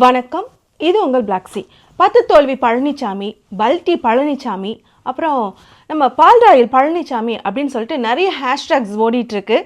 வணக்கம். இது உங்கள் பிளாக்ஸி. 10 தோல்வி பழனிசாமி, பல்டி பழனிசாமி, அப்புறம் நம்ம பால்ராயில் பழனிசாமி அப்படின்னு சொல்லிட்டு நிறைய ஹேஷ்டேக்ஸ் ஓடிட்டுருக்கு.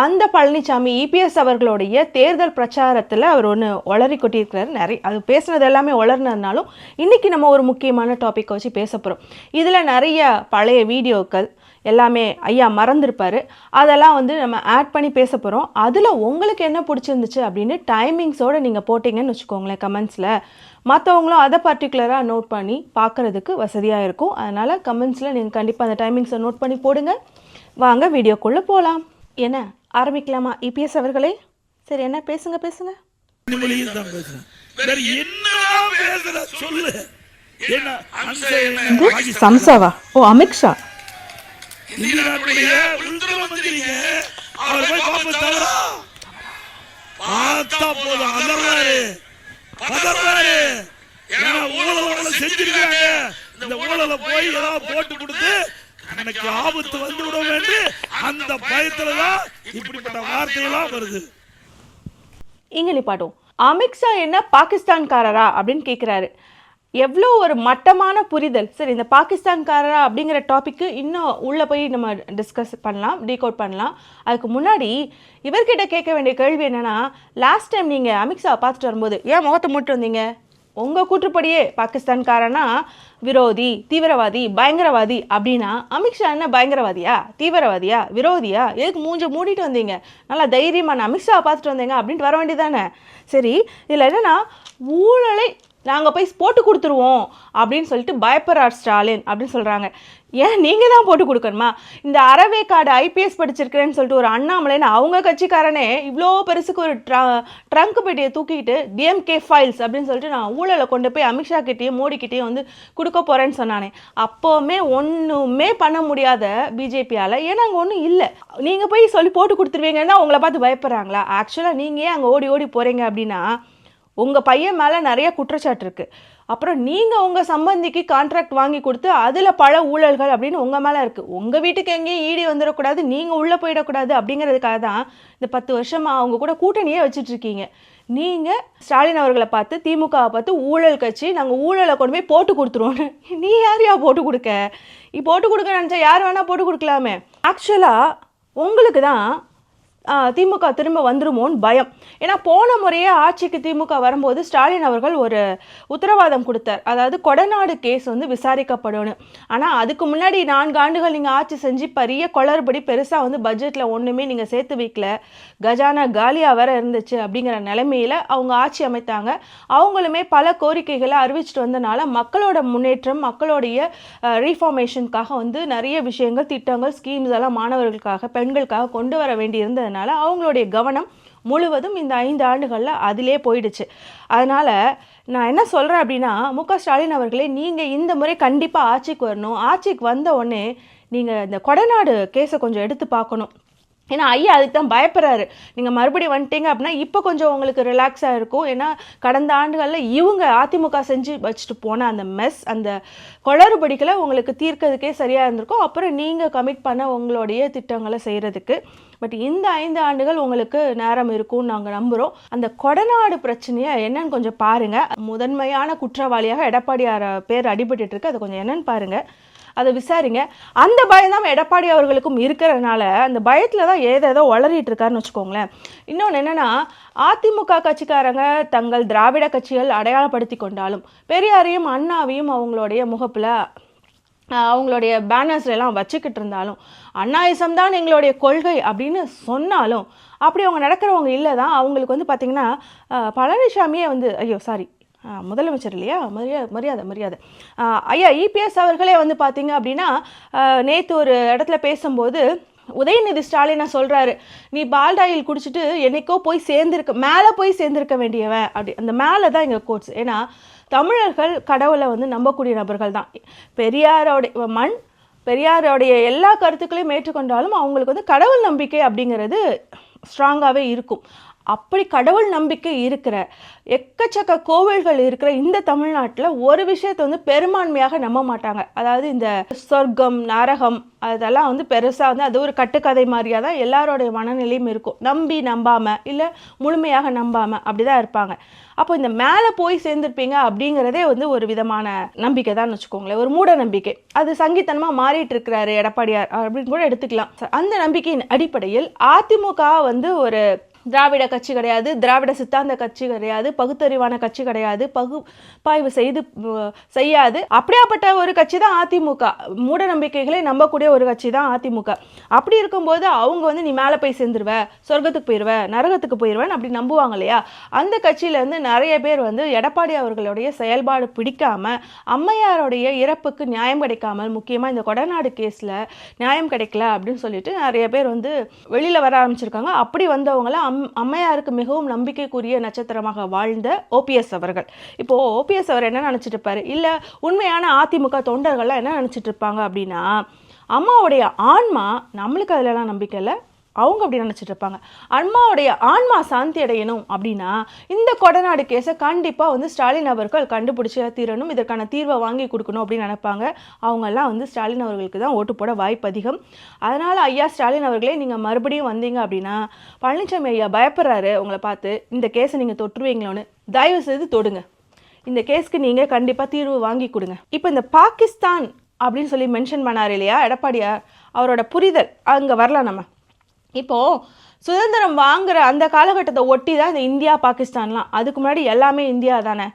அந்த பழனிசாமி இபிஎஸ் அவர்களுடைய தேர்தல் பிரச்சாரத்தில் அவர் ஒன்று ஒளறி கொட்டியிருக்கிறாரு. நிறைய அது பேசுனது எல்லாமே ஒளர்னதுனாலும் இன்றைக்கி நம்ம ஒரு முக்கியமான டாப்பிக்கை வச்சு பேச போகிறோம். இதில் நிறைய பழைய வீடியோக்கள் எல்லாமே ஐயா மறந்துருப்பார், அதெல்லாம் நம்ம ஆட் பண்ணி பேச போகிறோம். அதில் உங்களுக்கு என்ன பிடிச்சிருந்துச்சு அப்படின்னு டைமிங்ஸோடு நீங்கள் போட்டிங்கன்னு வச்சுக்கோங்களேன் கமெண்ட்ஸில். மற்றவங்களும் அதை பர்டிகுலராக நோட் பண்ணி பார்க்குறதுக்கு வசதியாக இருக்கும். அதனால் கமெண்ட்ஸில் நீங்கள் கண்டிப்பாக அந்த டைமிங்ஸை நோட் பண்ணி போடுங்க. வாங்க வீடியோக்குள்ளே போகலாம். என்ன ஆரம்பிக்கலாமா இபிஎஸ் அவர்களே? சரி, என்ன பேசுங்க பேசுங்க. சம்சாவா? ஓ, அமித்ஷா. ஆபத்து வந்து விட வேண்டும் அந்த பயத்துலதான் இப்படிப்பட்ட வார்த்தையெல்லாம் வருது. இங்க நிப்பாட்டும். அமித்ஷா என்ன பாகிஸ்தான்காரரா அப்படின்னு கேட்குறாரு. எவ்வளோ ஒரு மட்டமான புரிதல். சரி, இந்த பாகிஸ்தான்காரரா அப்படிங்கிற டாப்பிக்கு இன்னும் உள்ளே போய் நம்ம டிஸ்கஸ் பண்ணலாம், டீகோட் பண்ணலாம். அதுக்கு முன்னாடி இவர்கிட்ட கேட்க வேண்டிய கேள்வி என்னென்னா, லாஸ்ட் டைம் நீங்கள் அமித்ஷா பார்த்துட்டு வரும்போது ஏன் முகத்தை மூட்டு வந்தீங்க? உங்கள் கூற்றுப்படியே பாகிஸ்தான்காரனா விரோதி, தீவிரவாதி, பயங்கரவாதி அப்படின்னா அமித்ஷா என்ன பயங்கரவாதியா, தீவிரவாதியா, விரோதியா? எதுக்கு மூஞ்ச மூடிட்டு வந்தீங்க? நல்லா தைரியமான அமித்ஷா பார்த்துட்டு வந்தீங்க அப்படின்ட்டு வர வேண்டியதானே? சரி, இதில் என்னென்னா ஊழலை நாங்கள் போய் போட்டு கொடுத்துருவோம் அப்படின்னு சொல்லிட்டு பயப்படுறார் ஸ்டாலின் அப்படின்னு சொல்கிறாங்க. ஏன் நீங்கள் தான் போட்டு கொடுக்கணுமா? இந்த அறவேக்காடு ஐபிஎஸ் படிச்சிருக்கிறேன்னு சொல்லிட்டு ஒரு அண்ணாமலைன்னு அவங்க கட்சிக்காரனே இவ்வளோ பெருசுக்கு ஒரு ட்ரங்க் பெட்டியை தூக்கிட்டு டிஎம்கே ஃபைல்ஸ் அப்படின்னு சொல்லிட்டு நான் ஊழலை கொண்டு போய் அமித்ஷா கிட்டேயும் மோடிக்கிட்டேயும் கொடுக்க போகிறேன்னு சொன்னானே. அப்போவுமே ஒன்றுமே பண்ண முடியாத பிஜேபியால். ஏன்னா அங்கே ஒன்றும் இல்லை. நீங்கள் போய் சொல்லி போட்டு கொடுத்துருவீங்கன்னா உங்களை பார்த்து பயப்படுறாங்களா? ஆக்சுவலாக நீங்கள் ஏன் அங்கே ஓடி ஓடி போகிறீங்க அப்படின்னா உங்கள் பையன் மேலே நிறைய குற்றச்சாட்டு இருக்குது. அப்புறம் நீங்கள் உங்கள் சம்பந்திக்கு கான்ட்ராக்ட் வாங்கி கொடுத்து அதில் பல ஊழல்கள் அப்படின்னு உங்கள் மேலே இருக்குது. உங்கள் வீட்டுக்கு எங்கேயும் ஈடி வந்துடக்கூடாது, நீங்கள் உள்ளே போயிடக்கூடாது அப்படிங்கிறதுக்காக தான் இந்த 10 வருஷமாக அவங்க கூட கூட்டணியே வச்சுட்ருக்கீங்க. நீங்கள் ஸ்டாலின் அவர்களை பார்த்து, திமுகவை பார்த்து ஊழல் கட்சி, நாங்கள் ஊழலை கொண்டு போய் போட்டு கொடுத்துருவோன்னு. நீ யாரையா போட்டு கொடுக்க? போட்டு கொடுக்க நினச்சா யார் வேணால் போட்டு கொடுக்கலாமே. ஆக்சுவலாக உங்களுக்கு தான் திமுக திரும்ப வந்துருமோன்னு பயம். ஏன்னா போன முறையே ஆட்சிக்கு திமுக வரும்போது ஸ்டாலின் அவர்கள் ஒரு உத்தரவாதம் கொடுத்தார். அதாவது கொடநாடு கேஸ் விசாரிக்கப்படணும். ஆனால் அதுக்கு முன்னாடி 4 ஆண்டுகள் நீங்கள் ஆட்சி செஞ்சு பெரிய குளறுபடி பெருசாக பட்ஜெட்டில் ஒன்றுமே நீங்கள் சேர்த்து வைக்கல, கஜானா காலியாக வேற இருந்துச்சு அப்படிங்கிற நிலைமையில் அவங்க ஆட்சி அமைத்தாங்க. அவங்களுமே பல கோரிக்கைகளை அறிவிச்சிட்டு வந்தனால மக்களோட முன்னேற்றம், மக்களுடைய ரீஃபார்மேஷனுக்காக நிறைய விஷயங்கள், திட்டங்கள், ஸ்கீம்ஸ் எல்லாம் மாணவர்களுக்காக, பெண்களுக்காக கொண்டு வர வேண்டியிருந்தது. அவங்களுடைய கவனம் முழுவதும் இந்த 5 ஆண்டுகளில் அதிலே போயிடுச்சு. அதனால் நான் என்ன சொல்கிறேன் அப்படின்னா, முக ஸ்டாலின் அவர்களே, நீங்கள் இந்த முறை கண்டிப்பாக ஆட்சிக்கு வரணும். ஆட்சிக்கு வந்த உடனே நீங்கள் இந்த கொடநாடு கேஸை கொஞ்சம் எடுத்து பார்க்கணும். ஏன்னா ஐயா அதுக்கு தான் பயப்படுறாரு. நீங்கள் மறுபடியும் வந்துட்டீங்க அப்படின்னா இப்போ கொஞ்சம் உங்களுக்கு ரிலாக்ஸாக இருக்கும். ஏன்னா கடந்த ஆண்டுகளில் இவங்க அதிமுக செஞ்சு வச்சுட்டு போன அந்த மெஸ், அந்த குளறுபடிகளை உங்களுக்கு தீர்க்கிறதுக்கே சரியாக இருந்திருக்கும். அப்புறம் நீங்கள் கமிட் பண்ண உங்களுடைய திட்டங்களை செய்கிறதுக்கு. பட் இந்த 5 ஆண்டுகள் உங்களுக்கு நேரம் இருக்கும்னு நாங்கள் நம்புகிறோம். அந்த கொடநாடு பிரச்சனையை என்னன்னு கொஞ்சம் பாருங்கள். முதன்மையான குற்றவாளியாக எடப்பாடியார் பேர் அடிபட்டு இருக்கு. அதை கொஞ்சம் என்னன்னு பாருங்கள், அதை விசாரிங்க. அந்த பயம் தான் எடப்பாடி அவர்களுக்கும் இருக்கிறதுனால அந்த பயத்தில் தான் ஏதோ வளரிட்டு இருக்காருன்னு வச்சுக்கோங்களேன். இன்னொன்று என்னென்னா, அதிமுக கட்சிக்காரங்க தங்கள் திராவிட கட்சிகள் அடையாளப்படுத்தி கொண்டாலும் பெரியாரையும் அண்ணாவையும் அவங்களுடைய முகப்பில் அவங்களுடைய பேனர்ஸ்லாம் வச்சுக்கிட்டு இருந்தாலும், அண்ணாயிசம் தான் எங்களுடைய கொள்கை அப்படின்னு சொன்னாலும் அப்படி அவங்க நடக்கிறவங்க இல்லை தான். அவங்களுக்கு பார்த்திங்கன்னா பழனிசாமியே ஐயோ சாரி முதலமைச்சர் இல்லையா, மரியாதை ஐயா இபிஎஸ் அவர்களே பார்த்திங்க அப்படின்னா நேற்று ஒரு இடத்துல பேசும்போது உதயநிதி ஸ்டாலினை சொல்கிறாரு, நீ பால்டாயில் குடிச்சிட்டு என்னைக்கோ போய் மேலே போய் சேர்ந்திருக்க வேண்டியவன் அப்படி. அந்த மேலே தான் எங்கள் கோட்ஸ். ஏன்னா தமிழர்கள் கடவுளை நம்பக்கூடிய நபர்கள் தான். பெரியாரோடைய மண், பெரியாரோடைய எல்லா கருத்துக்களையும் ஏற்றுக்கொண்டாலும் அவங்களுக்கு கடவுள் நம்பிக்கை அப்படிங்கிறது ஸ்ட்ராங்காகவே இருக்கும். அப்படி கடவுள் நம்பிக்கை இருக்கிற எக்கச்சக்க கோவில்கள் இருக்கிற இந்த தமிழ்நாட்டில் ஒரு விஷயத்தை வந்து பெரும்பான்மையாக நம்ப மாட்டாங்க. அதாவது இந்த சொர்க்கம் நரகம் அதெல்லாம் வந்து பெருசாக வந்து அது ஒரு கட்டுக்கதை மாதிரியாக தான் எல்லாரோடைய மனநிலையும் இருக்கும். நம்பி நம்பாமல் இல்லை முழுமையாக நம்பாமல் அப்படி தான் இருப்பாங்க. அப்போ இந்த மேலே போய் சேர்ந்துருப்பீங்க அப்படிங்கிறதே வந்து ஒரு விதமான நம்பிக்கை தான் வச்சுக்கோங்களேன், ஒரு மூட நம்பிக்கை. அது சங்கீத்தனமாக மாறிட்டு இருக்கிறாரு எடப்பாடியார் அப்படின்னு கூட எடுத்துக்கலாம். அந்த நம்பிக்கையின் அடிப்படையில் அதிமுக வந்து ஒரு திராவிட கட்சி கிடையாது, திராவிட சித்தாந்த கட்சி கிடையாது, பகுத்தறிவான கட்சி கிடையாது, பகுப்பாய்வு செய்யாது. அப்படியாப்பட்ட ஒரு கட்சி தான் அதிமுக. மூட நம்பிக்கைகளை நம்பக்கூடிய ஒரு கட்சி தான் அதிமுக. அப்படி இருக்கும்போது அவங்க வந்து நீ மேலே போய் சேர்ந்துருவ, சொர்க்கத்துக்கு போயிடுவ, நரகத்துக்கு போயிடுவேன் அப்படி நம்புவாங்க இல்லையா? அந்த கட்சியிலேருந்து நிறைய பேர் வந்து எடப்பாடி அவர்களுடைய செயல்பாடு பிடிக்காம, அம்மையாருடைய இறப்புக்கு நியாயம் கிடைக்காமல், முக்கியமாக இந்த கொடநாடு கேஸில் நியாயம் கிடைக்கல அப்படின்னு சொல்லிட்டு நிறைய பேர் வந்து வெளியில் வர ஆரம்பிச்சிருக்காங்க. அப்படி வந்தவங்கள அம்மையாருக்கு மிகவும் நம்பிக்கைக்குரிய நட்சத்திரமாக வாழ்ந்த ஓபிஎஸ் அவர்கள். இப்போ ஓபிஎஸ் அவர் என்ன நினைச்சிட்டு இருப்பாரு, இல்ல உண்மையான அதிமுக தொண்டர்கள்லாம் என்ன நினைச்சிட்டு இருப்பாங்க அப்படின்னா, அம்மாவுடைய ஆன்மா நம்மளுக்கு அதுலலாம் நம்பிக்கை இல்லை, அவங்க அப்படி நினச்சிட்டு இருப்பாங்க. அம்மாவுடைய ஆன்மா சாந்தி அடையணும் அப்படின்னா இந்த கொடநாடு கேஸை கண்டிப்பாக வந்து ஸ்டாலின் அவர்கள் கண்டுபிடிச்சே தீரணும், இதற்கான தீர்வை வாங்கி கொடுக்கணும் அப்படின்னு நினைப்பாங்க. அவங்கெல்லாம் வந்து ஸ்டாலின் அவர்களுக்கு தான் ஓட்டு போட வாய்ப்பு அதிகம். அதனால் ஐயா ஸ்டாலின் அவர்களே நீங்கள் மறுபடியும் வந்தீங்க அப்படின்னா, பழனிசாமி ஐயா பயப்படுறாரு உங்களை பார்த்து, இந்த கேஸை நீங்கள் தொற்றுவீங்களோன்னு, தயவு செய்து தொடுங்க, இந்த கேஸ்க்கு நீங்கள் கண்டிப்பாக தீர்வு வாங்கி கொடுங்க. இப்போ இந்த பாகிஸ்தான் அப்படின்னு சொல்லி மென்ஷன் பண்ணார் இல்லையா எடப்பாடியார், அவரோட புரிதல் அங்கே வரலாம். நம்ம இப்போது சுதந்திரம் வாங்குகிற அந்த காலகட்டத்தை ஒட்டி தான் இந்த இந்தியா பாகிஸ்தான்லாம். அதுக்கு முன்னாடி எல்லாமே இந்தியா தானே.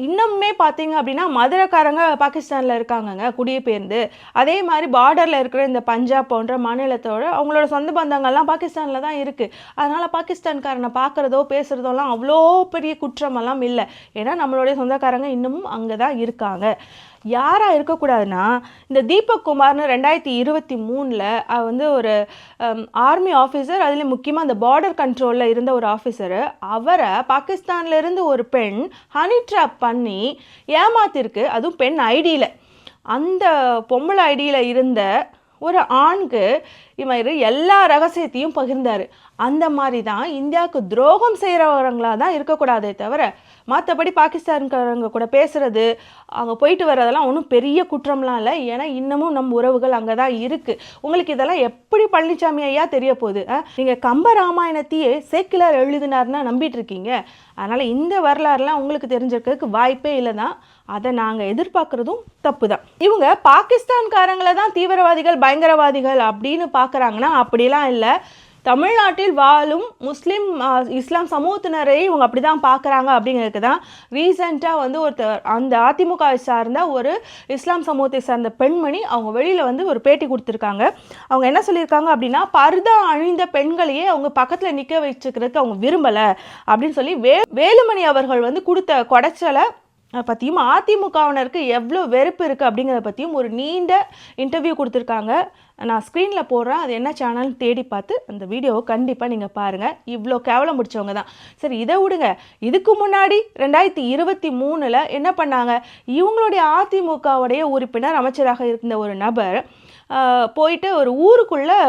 இன்னுமே பார்த்தீங்க அப்படின்னா மதுரைக்காரங்க பாகிஸ்தானில் இருக்காங்கங்க குடிபெயர்ந்து. அதே மாதிரி பார்டரில் இருக்கிற இந்த பஞ்சாப் போன்ற மாநிலத்தோட அவங்களோட சொந்த பந்தங்கள்லாம் பாகிஸ்தானில் தான் இருக்குது. அதனால் பாகிஸ்தான்காரனை பார்க்குறதோ பேசுகிறதோலாம் அவ்வளோ பெரிய குற்றமெல்லாம் இல்லை. ஏன்னா நம்மளுடைய சொந்தக்காரங்க இன்னமும் அங்கே தான் இருக்காங்க. யாராக இருக்கக்கூடாதுன்னா, இந்த தீபக் குமார்னு 2023 வந்து ஒரு ஆர்மி ஆஃபீஸர், அதில் முக்கியமாக அந்த பார்டர் கண்ட்ரோலில் இருந்த ஒரு ஆஃபீஸரு, அவரை பாகிஸ்தான்லேருந்து ஒரு பெண் ஹனி ட்ராப் பண்ணி ஏமாத்திருக்கு. அதுவும் பெண் ஐடியில், அந்த பொம்பளை ஐடியில் இருந்த ஒரு ஆணுக்கு இவர் எல்லா ரகசியத்தையும் பகிர்ந்தார். அந்த மாதிரி தான் இந்தியாவுக்கு துரோகம் செய்கிறவங்களாக தான் இருக்கக்கூடாதே தவிர, மற்றபடி பாகிஸ்தான்காரங்க கூட பேசுகிறது அங்கே போயிட்டு வர்றதெல்லாம் ஒன்றும் பெரிய குற்றம்லாம் இல்லை. ஏன்னா இன்னமும் நம்ம உறவுகள் அங்கே தான் இருக்குது. உங்களுக்கு இதெல்லாம் எப்படி பழனிசாமி ஐயா தெரிய போகுது? நீங்கள் கம்ப ராமாயணத்தையே சேக்கிலார் எழுதினார்னா நம்பிட்டு இருக்கீங்க. அதனால் இந்த வரலாறுலாம் உங்களுக்கு தெரிஞ்சிருக்கிறதுக்கு வாய்ப்பே இல்லை தான். அதை நாங்கள் எதிர்பார்க்குறதும் தப்பு தான். இவங்க பாகிஸ்தான்காரங்களை தான் தீவிரவாதிகள் பயங்கரவாதிகள் அப்படின்னு பார்க்குறாங்கன்னா அப்படிலாம் இல்லை. தமிழ்நாட்டில் வாழும் முஸ்லீம் இஸ்லாம் சமூகத்தினரை இவங்க அப்படி தான் பார்க்குறாங்க. அப்படிங்கிறதுக்கு தான் ரீசெண்டாக வந்து ஒருத்தர் அந்த அதிமுகவை சார்ந்த ஒரு இஸ்லாம் சமூகத்தை சார்ந்த பெண்மணி அவங்க வெளியில் வந்து ஒரு பேட்டி கொடுத்துருக்காங்க. அவங்க என்ன சொல்லியிருக்காங்க அப்படின்னா, பர்தா அணிந்த பெண்களையே அவங்க பக்கத்தில் நிற்க வச்சுக்கிறதுக்கு அவங்க விரும்பலை அப்படின்னு சொல்லி வேலுமணி அவர்கள் வந்து கொடுத்த கொடைச்சலை பற்றியும் அதிமுகவினருக்கு எவ்வளோ வெறுப்பு இருக்குது அப்படிங்கிறத பற்றியும் ஒரு நீண்ட இன்டர்வியூ கொடுத்துருக்காங்க. நான் ஸ்க்ரீனில் போடுறேன், அது என்ன சேனல்னு தேடி பார்த்து அந்த வீடியோவை கண்டிப்பாக நீங்கள் பாருங்கள். இவ்வளோ கேவலம் முடிச்சவங்க தான். சரி, இதை விடுங்க. இதுக்கு முன்னாடி 2023 என்ன பண்ணாங்க, இவங்களுடைய அதிமுகவுடைய உறுப்பினர் அமைச்சராக இருந்த ஒரு நபர் போயிட்டு ஒரு ஊருக்குள்ளே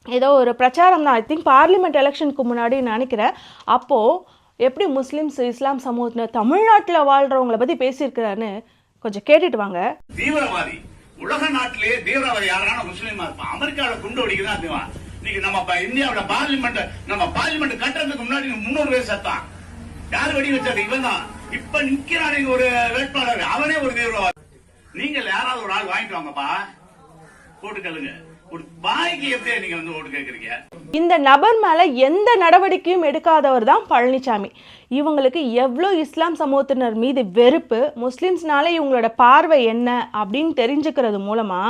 ஏதோ ஒரு பிரச்சாரம் தான், ஐ திங்க் பார்லிமெண்ட் எலெக்ஷனுக்கு முன்னாடி நினைக்கிறேன். அப்போது எப்படி முஸ்லிம்ஸ் இஸ்லாம் சமூகத்தினர் தமிழ்நாட்டில் வாழ்றவங்களை பற்றி பேசியிருக்கிறாருன்னு கொஞ்சம் கேட்டுட்டு வாங்க. தீவிரவாதி உலக நாட்டிலே தீவிரவாதி யாரான முஸ்லீமா இருப்பான். அமெரிக்காவில் குண்டு வெடிக்குதான். இன்னைக்கு நம்ம இந்தியாவில் பார்லிமெண்ட் கட்டுறதுக்கு முன்னாடி 300 பேர் செத்தான். யார் வெடி வச்சது? இவன் தான். இப்ப நிக்கிறான் ஒரு வேட்பாளர், அவனே ஒரு தீவிரவாதி. நீங்கள் யாராவது ஒரு ஆள் வாங்கிட்டு வாங்கப்பா, போட்டு கேளுங்க. ஒரு பாய்க்கு எப்படி நீங்க வந்து ஓட்டு கேட்கறீங்க? இந்த நபர் மேல எந்த நடவடிக்கையும் எடுக்காதவர் தான் பழனிசாமி. இவங்களுக்கு எவ்வளோ இஸ்லாம் சமூகத்தினர் மீது வெறுப்பு, முஸ்லிம்ஸ்னாலே இவங்களோட பார்வை என்ன அப்படின்னு தெரிஞ்சுக்கிறது மூலமா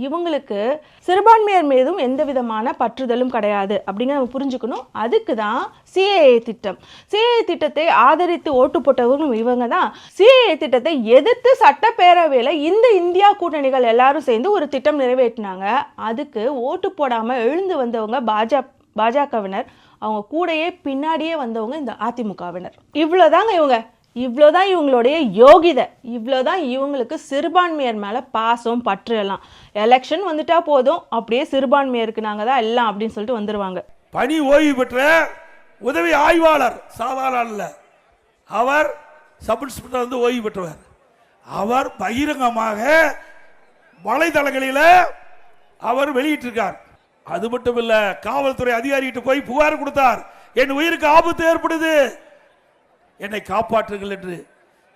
இவங்களுக்கு சிறுபான்மையர் மீதும் எந்த விதமான பற்றுதலும் கிடையாது அப்படிங்கிற நம்ம புரிஞ்சுக்கணும். அதுக்கு தான் சிஏஏ திட்டம். சிஏஏ திட்டத்தை ஆதரித்து ஓட்டு போட்டவர்களும் இவங்க தான். சிஏஏ திட்டத்தை எதிர்த்து சட்டப்பேரவையில் இந்த இந்தியா கூட்டணிகள் எல்லாரும் சேர்ந்து ஒரு திட்டம் நிறைவேற்றினாங்க. அதுக்கு ஓட்டு போடாமல் எழுந்து வந்தவங்க பாஜகவினர், அவங்க கூடயே பின்னாடியே வந்தவங்க இந்த அதிமுகவினர். இவ்வளோதாங்க இவ்வளோதான் இவங்களுடைய யோகிதை, இவ்வளோதான் இவங்களுக்கு சிறுபான்மையர் மேலே பாசம் பற்று எல்லாம். எலெக்ஷன் வந்துட்டா போதும், அப்படியே சிறுபான்மையருக்கு நாங்கள் தான் எல்லாம் அப்படின்னு சொல்லிட்டு வந்துடுவாங்க. பணி ஓய்வு பெற்ற உதவி ஆய்வாளர், சாதாரண அல்ல, அவர் சப் இன்ஸ்பெக்டர் வந்து ஓய்வு பெற்றவர். அவர் பகிரங்கமாக வலைதளங்களில் அவர் வெளியிட்டிருக்கார். அது மட்டும் இல்ல, காவல்துறை அதிகாரிகிட்ட போய் புகார் கொடுத்தார், என் உயிருக்கு ஆபத்து ஏற்படுது, என்னை காப்பாற்றுங்கள் என்று.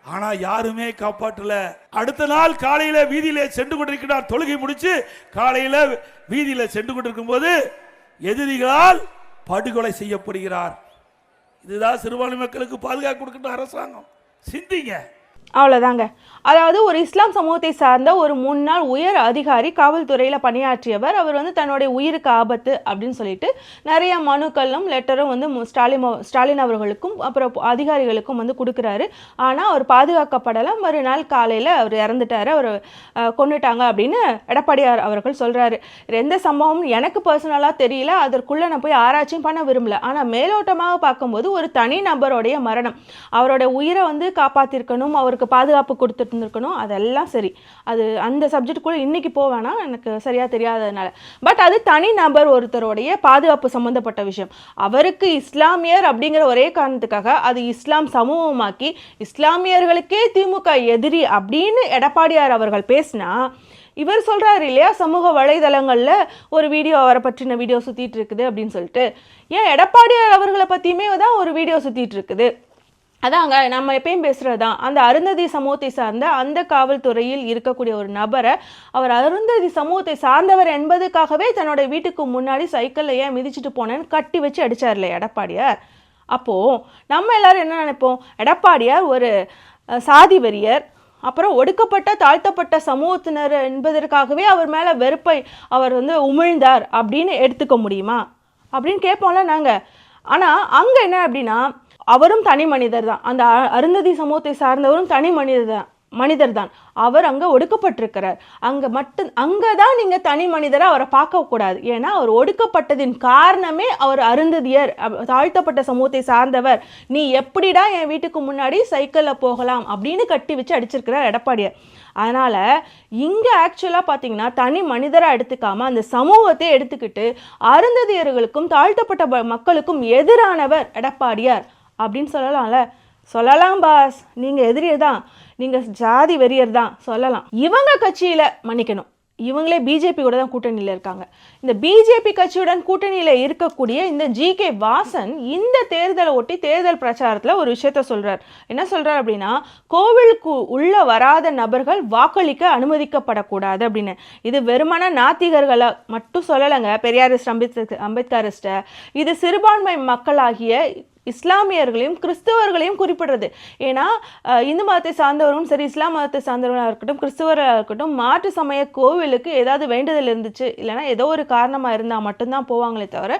ஆனா யாருமே காப்பாற்றல. அடுத்த நாள் காலையில வீதியில சென்று கொண்டிருக்கிறார். தொழுகை முடிச்சு காலையில வீதியில சென்று கொண்டிருக்கும் போது எதிரிகளால் படுகொலை செய்யப்படுகிறார். இதுதான் சிறுபான்மை மக்களுக்கு பாதுகாப்பு கொடுக்கின்ற அரசாங்கம். சிந்திங்க. அவ்வளோதாங்க. அதாவது ஒரு இஸ்லாம் சமூகத்தை சார்ந்த ஒரு முன்னாள் உயர் அதிகாரி, காவல்துறையில் பணியாற்றியவர், அவர் வந்து தன்னுடைய உயிருக்கு ஆபத்து அப்படின்னு சொல்லிட்டு நிறைய மனுக்களும் லெட்டரும் வந்து ஸ்டாலின் அவர்களுக்கும் அப்புறம் அதிகாரிகளுக்கும் வந்து கொடுக்குறாரு. ஆனால் அவர் பாதுகாக்கப்படலை. மறுநாள் காலையில் அவர் இறந்துட்டார், அவர் கொண்டுட்டாங்க அப்படின்னு எடப்பாடியார் அவர்கள் சொல்கிறாரு. எந்த சம்பவமும் எனக்கு பர்சனலாக தெரியல, அதற்குள்ளே நான் போய் ஆராய்ச்சியும் பண்ண விரும்பல. ஆனால் மேலோட்டமாக பார்க்கும்போது ஒரு தனி நபருடைய மரணம், அவரோட உயிரை வந்து காப்பாற்றிருக்கணும், அவருக்கு பாதுகாப்பு கொடுத்துட்டு இருந்திருக்கணும், அதெல்லாம் சரி. அது அந்த சப்ஜெக்ட் கூட இன்னைக்கு போவேனா, எனக்கு சரியா தெரியாததுனால. பட் அது தனி நபர் ஒருத்தருடைய பாதுகாப்பு சம்பந்தப்பட்ட விஷயம். அவருக்கு இஸ்லாமியர் அப்படிங்கிற ஒரே காரணத்துக்காக அது இஸ்லாம் சமூகமாக்கி இஸ்லாமியர்களுக்கே திமுக எதிரி அப்படின்னு எடப்பாடியார் அவர்கள் பேசினா, இவர் சொல்றாரு இல்லையா, சமூக வலைதளங்கள்ல ஒரு வீடியோ, அவரை பற்றின வீடியோ சுத்திட்டு இருக்குது அப்படின்னு சொல்லிட்டு. ஏன் எடப்பாடியார் அவர்களை பத்தியுமே தான் ஒரு வீடியோ சுத்திட்டு இருக்குது. அதாங்க நம்ம எப்பயும் பேசுகிறது தான், அந்த அருந்ததி சமூகத்தை சார்ந்த அந்த காவல்துறையில் இருக்கக்கூடிய ஒரு நபரை, அவர் அருந்ததி சமூகத்தை சார்ந்தவர் என்பதுக்காகவே தன்னோட வீட்டுக்கு முன்னாடி சைக்கிளில் ஏன் மிதிச்சுட்டு போனேன்னு கட்டி வச்சு அடித்தார்ல எடப்பாடியார். அப்போது நம்ம எல்லாரும் என்ன நினைப்போம், எடப்பாடியார் ஒரு சாதி வெறியர், அப்புறம் ஒடுக்கப்பட்ட தாழ்த்தப்பட்ட சமூகத்தினர் என்பதற்காகவே அவர் மேலே வெறுப்பை அவர் வந்து உமிழ்ந்தார் அப்படின்னு எடுத்துக்க முடியுமா அப்படின்னு கேட்போம்ல நாங்கள். ஆனால் அங்கே என்ன அப்படின்னா, அவரும் தனி மனிதர் தான், அந்த அருந்ததி சமூகத்தை சார்ந்தவரும் தனி மனிதர் தான். அவர் அங்கே ஒடுக்கப்பட்டிருக்கிறார். அங்கே தான் நீங்கள் தனி மனிதராக அவரை பார்க்கக்கூடாது. ஏன்னா அவர் ஒடுக்கப்பட்டதின் காரணமே அவர் அருந்ததியர், தாழ்த்தப்பட்ட சமூகத்தை சார்ந்தவர், நீ எப்படிடா என் வீட்டுக்கு முன்னாடி சைக்கிளில் போகலாம் அப்படின்னு கட்டி வச்சு அடிச்சிருக்கிறார் எடப்பாடியார். அதனால் இங்கே ஆக்சுவலாக பார்த்தீங்கன்னா தனி மனிதராக எடுத்துக்காமல் அந்த சமூகத்தை எடுத்துக்கிட்டு அருந்ததியர்களுக்கும் தாழ்த்தப்பட்ட மக்களுக்கும் எதிரானவர் எடப்பாடியார் அப்படின்னு சொல்லலாம் பாஸ். நீங்கள் எதிரியர் தான், நீங்கள் ஜாதி வெறியர் தான் சொல்லலாம். இவங்க கட்சியில் மன்னிக்கணும், இவங்களே பிஜேபி கூட தான் கூட்டணியில் இருக்காங்க. இந்த பிஜேபி கட்சியுடன் கூட்டணியில் இருக்கக்கூடிய இந்த ஜி.கே. வாசன் இந்த தேர்தலை ஒட்டி தேர்தல் பிரச்சாரத்தில் ஒரு விஷயத்த சொல்கிறார். என்ன சொல்கிறார் அப்படின்னா, கோவிலுக்கு உள்ள வராத நபர்கள் வாக்களிக்க அனுமதிக்கப்படக்கூடாது அப்படின்னு. இது வெறுமன நாத்திகர்களை மட்டும் சொல்லலைங்க, பெரியாரிஸ்ட், அம்பேத்கரிஸ்ட, இது சிறுபான்மை மக்களாகிய இஸ்லாமியர்களையும் கிறிஸ்தவர்களையும் குறிப்பிடுறது. ஏன்னா இந்து மதத்தை சார்ந்தவர்களும் சரி, இஸ்லாம் மதத்தை சார்ந்தவர்களாக இருக்கட்டும், கிறிஸ்தவராக இருக்கட்டும், மாற்று சமய கோவிலுக்கு ஏதாவது வேண்டுதல் இருந்துச்சு, இல்லைனா ஏதோ ஒரு காரணமாக இருந்தால் மட்டும்தான் போவாங்களே தவிர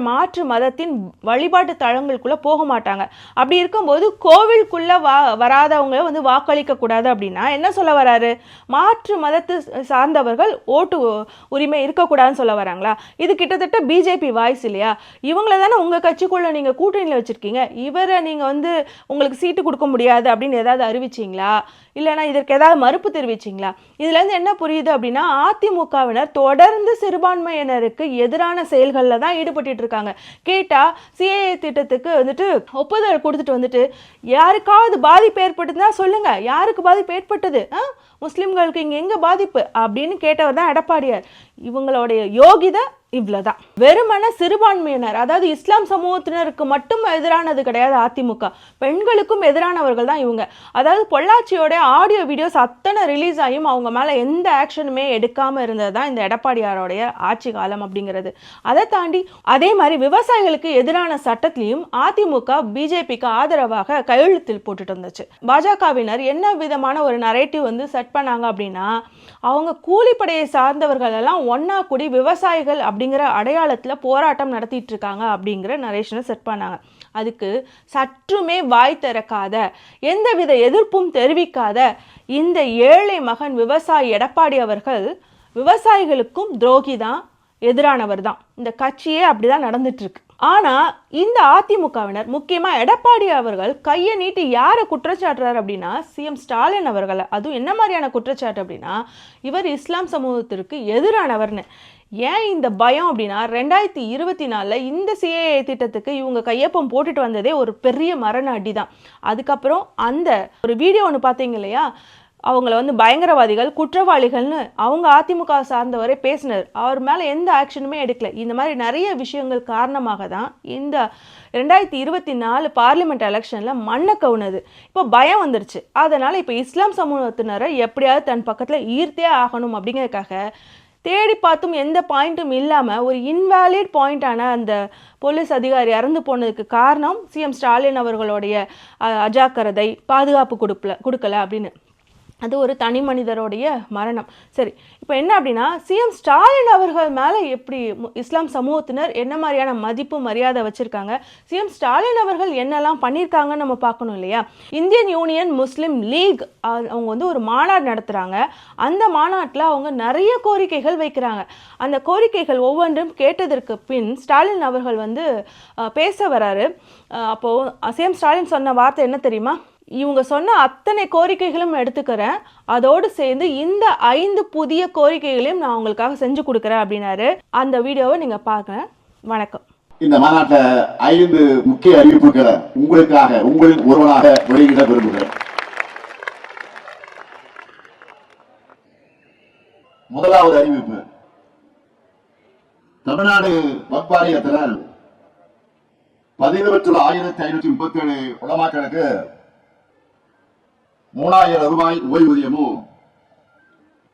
மாற்று மதத்தின் வழிபாட்டு தளங்களுக்குள்ளே போக மாட்டாங்க. அப்படி இருக்கும்போது கோவிலுக்குள்ளே வராதவங்க வந்து வாக்களிக்க கூடாது அப்படின்னா என்ன சொல்ல வராரு, மாற்று மதத்தை சார்ந்தவர்கள் ஓட்டு உரிமை இருக்கக்கூடாதுன்னு சொல்ல வராங்களா? இது கிட்டத்தட்ட பிஜேபி வாய்ஸ் இல்லையா? இவங்களை தானே உங்கள் கட்சிக்குள்ளே நீங்கள் கூட்டணியில் வச்சிருக்கீங்க. இவரை நீங்க வந்து உங்களுக்கு சீட்டு கொடுக்க முடியாது அப்படின்னு ஏதாவது அறிவிச்சிங்களா, இல்லைனா இதற்கு ஏதாவது மறுப்பு தெரிவிச்சிங்களா? இதுல இருந்து என்ன புரியுது அப்படின்னா, அதிமுகவினர் தொடர்ந்து சிறுபான்மையினருக்கு எதிரான செயல்களில் தான் ஈடுபட்டு இருக்காங்க. கேட்டா சிஏஏ திட்டத்துக்கு வந்துட்டு ஒப்புதல் கொடுத்துட்டு வந்துட்டு யாருக்காவது பாதிப்பு ஏற்பட்டுதுன்னா சொல்லுங்க, யாருக்கு பாதிப்பு ஏற்பட்டது, முஸ்லிம்களுக்கு இங்க எங்க பாதிப்பு அப்படின்னு கேட்டவர் தான் எடப்பாடியார். இவங்களுடைய யோகிதை இவ்வளவுதான். வெறுமன சிறுபான்மையினர், அதாவது இஸ்லாம் சமூகத்தினருக்கு மட்டும் எதிரானது கிடையாது அதிமுக, பெண்களுக்கும் எதிரானவர்கள் தான் இவங்க. அதாவது பொள்ளாச்சியோட ஆடியோ வீடியோஸ் அத்தனை ரிலீஸ் ஆகியும் அவங்க மேல எந்த ஆக்ஷனுமே எடுக்காம இருந்தது தான் இந்த எடப்பாடியாரோடைய ஆட்சி காலம் அப்படிங்கிறது. அதை தாண்டி அதே மாதிரி விவசாயிகளுக்கு எதிரான சட்டத்திலையும் அதிமுக பிஜேபிக்கு ஆதரவாக கையெழுத்தில் போட்டுட்டு வந்துச்சு. பாஜகவினர் என்ன விதமான ஒரு நரேட்டிவ் வந்து செட் பண்ணாங்க அப்படின்னா, அவங்க கூலிப்படையை சார்ந்தவர்கள் எல்லாம் ஒன்னா கூடி விவசாயிகள் அப்படிங்கிற அடையாளத்தில் போராட்டம் நடத்திட்டு இருக்காங்க அப்படிங்கிற நரேஷனை செட் பண்ணாங்க. அதுக்கு சற்றுமே வாய் திறக்காத, எந்தவித எதிர்ப்பும் தெரிவிக்காத இந்த ஏழை மகன் விவசாயி எடப்பாடி அவர்கள் விவசாயிகளுக்கும் துரோகி தான், எதிரானவர் தான். இந்த கட்சியே அப்படிதான் நடந்துட்டு இருக்கு. ஆனா இந்த அதிமுகவினர், முக்கியமா எடப்பாடி அவர்கள் கையை நீட்டி யாரை குற்றச்சாட்டுறாரு அப்படின்னா சிஎம் ஸ்டாலின் அவர்களை. அதுவும் என்ன மாதிரியான குற்றச்சாட்டு அப்படின்னா, இவர் இஸ்லாம் சமூகத்திற்கு எதிரானவர்னு. ஏன் இந்த பயம் அப்படின்னா 2024 இந்த சிஏஏ திட்டத்துக்கு இவங்க கையொப்பம் போட்டுட்டு வந்ததே ஒரு பெரிய மரண அடி தான். அதுக்கப்புறம் அந்த ஒரு வீடியோ ஒன்று பார்த்தீங்க இல்லையா, அவங்கள வந்து பயங்கரவாதிகள் குற்றவாளிகள்னு அவங்க அதிமுக சார்ந்தவரே பேசினார். அவர் மேலே எந்த ஆக்ஷனுமே எடுக்கல. இந்த மாதிரி நிறைய விஷயங்கள் காரணமாக தான் இந்த 2024 பார்லிமெண்ட் எலெக்ஷனில் மண்ணை கவுனது. இப்போ பயம் வந்துருச்சு. அதனால் இப்போ இஸ்லாம் சமூகத்தினரை எப்படியாவது தன் பக்கத்தில் ஈர்த்தே ஆகணும் அப்படிங்கிறதுக்காக தேடி பார்த்தும் எந்த பாயிண்ட்டும் இல்லாமல் ஒரு இன்வேலிட் பாயிண்டான அந்த போலீஸ் அதிகாரி இறந்து போனதுக்கு காரணம் சிஎம் ஸ்டாலின் அவர்களுடைய அஜாக்கிரதை, பாதுகாப்பு கொடுக்கல அப்படின்னு. அது ஒரு தனி மனிதருடைய மரணம். சரி, இப்போ என்ன அப்படின்னா சிஎம் ஸ்டாலின் அவர்கள் மேலே எப்படி இஸ்லாம் சமூகத்தினர் என்ன மாதிரியான மதிப்பு மரியாதை வச்சுருக்காங்க, சிஎம் ஸ்டாலின் அவர்கள் என்னெல்லாம் பண்ணியிருக்காங்கன்னு நம்ம பார்க்கணும் இல்லையா. இந்தியன் யூனியன் முஸ்லீம் லீக் அவங்க வந்து ஒரு மாநாடு நடத்துகிறாங்க. அந்த மாநாட்டில் அவங்க நிறைய கோரிக்கைகள் வைக்கிறாங்க. அந்த கோரிக்கைகள் ஒவ்வொன்றும் கேட்டதற்கு பின் ஸ்டாலின் அவர்கள் வந்து பேச வராரு. அப்போது சிஎம் ஸ்டாலின் சொன்ன வார்த்தை என்ன தெரியுமா, இவங்க சொன்ன அத்தனை கோரிக்கைகளும் எடுத்துக்கிறேன், அதோடு சேர்ந்து இந்த 5 புதிய கோரிக்கைகளையும் நான் உங்களுக்காக செஞ்சு கொடுக்குறேன் அப்படின்னாரு. அந்த வீடியோவை நீங்க பாருங்க. வணக்கம். இந்த மாநாட்டில் 5 முக்கிய அறிவிப்புகளை உங்களுக்காக உங்களின் ஒருவனாக வெளியிட விரும்புகிறேன். முதலாவது அறிவிப்பு, தமிழ்நாடு வக்ஃப் வாரியத்தில் பதிவு பெற்றுள்ள 1537 உலமாக்களுக்கு 3000 ரூபாய் ஓய்வூதியமும்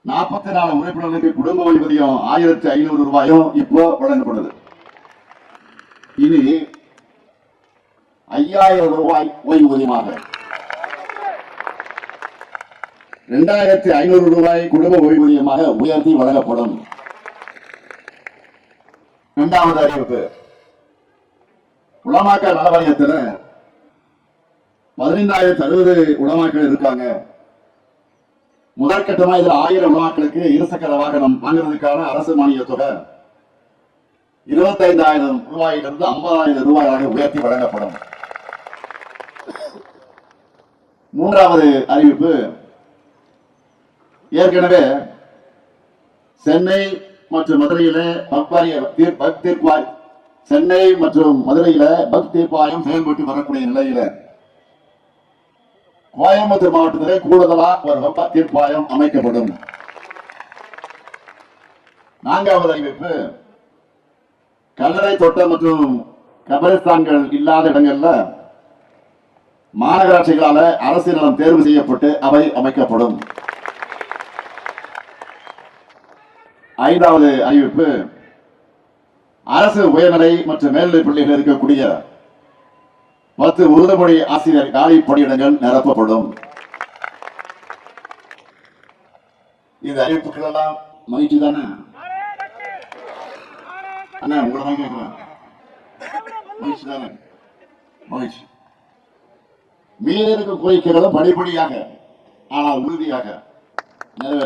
44 உறுப்பினர்களுக்கு குடும்ப ஓய்வூதியம் 1500 ரூபாயும் இப்போ வழங்கப்படுது. இனி 5000 ரூபாய் ஓய்வூதியமாக 2500 ரூபாய் குடும்ப ஓய்வூதியமாக உயர்த்தி வழங்கப்படும். இரண்டாவது அறிவிப்பு, உலமாக்கள் நல வாரியத்தில் 15060 உலமாக்கள் இருக்காங்க. முதற்கட்டமா இதுல 1000 உலமாக்களுக்கு இருசக்கர வாகனம் வாங்குறதுக்கான அரசு மானிய தொகை 25,000 ரூபாயிலிருந்து 50,000 ரூபாயாக உயர்த்தி வழங்கப்படும். மூன்றாவது அறிவிப்பு, ஏற்கனவே சென்னை மற்றும் மதுரையில சென்னை மற்றும் மதுரையில பக்த் தீர்ப்பாயம் செயல்பட்டு வரக்கூடிய நிலையில கோயம்புத்தூர் மாவட்டத்திலே கூடுதலா ஒரு வக்ஃப் தீர்ப்பாயம் அமைக்கப்படும். நான்காவது அறிவிப்பு, கல்லறை தோட்டம் மற்றும் கபரிஸ்தான்கள் இல்லாத இடங்கள்ல மாநகராட்சிகளால அரசு நிலம் தேர்வு செய்யப்பட்டு அவை அமைக்கப்படும். ஐந்தாவது அறிவிப்பு, அரசு உயர்நிலை மற்றும் மேல்நிலை பள்ளிகள் இருக்கக்கூடிய 10 உறுதிமொழி ஆசிரியர் காலி பணியிடங்கள் நிரப்பப்படும். இந்த அறிவிப்புகள் எல்லாம் மகிழ்ச்சி தானே அண்ணா? உங்களை தான் கேட்கிறேன். மகிழ்ச்சி தானே? மகிழ்ச்சி. மீது இருக்கும் கோரிக்கைகளும் படிப்படியாக ஆனால் உறுதியாக நிறைவேற்ற